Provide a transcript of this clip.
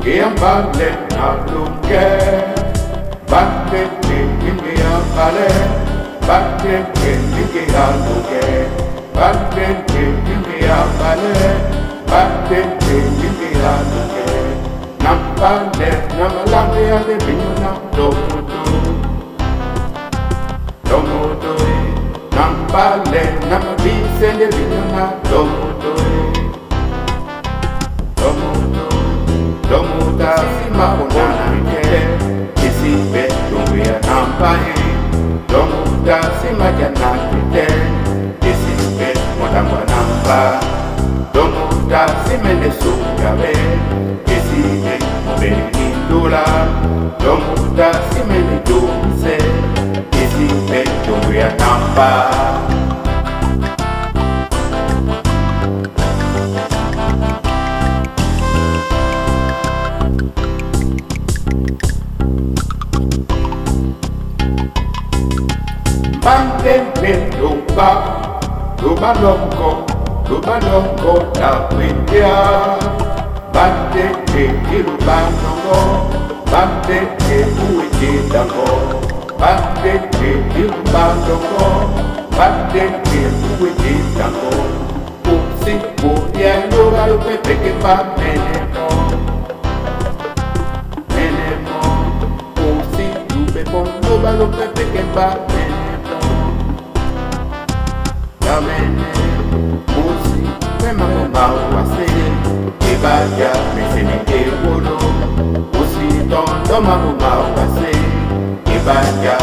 ngea mbale na longe, mbale ngea mbale, mbale ngea longe, mbale ngea mbale, mbale ngea longe. Nambale namalambe ale binyona domodo, domodo. Nambale namabise ale binyona domodo. Domuda sima onana nkele isibe donguya nampaye. Domuda sima jana kete isibe modangwa namba. Domuda simene sugabe isibe mobeli kindula. Domuda simene dumise isibe donguya namba. Mbale loba longo na kwindia. Mbale loba longo, mbale uwe dango. Mbale loba longo, mbale uwe dango. Usi uya loba lope peke pa menemo. Usi lupe pon loba lope peke pa menemo. Yamene, musi, mema wase, ebaja, mesene ewolo. Musi tondo wase, ebaja,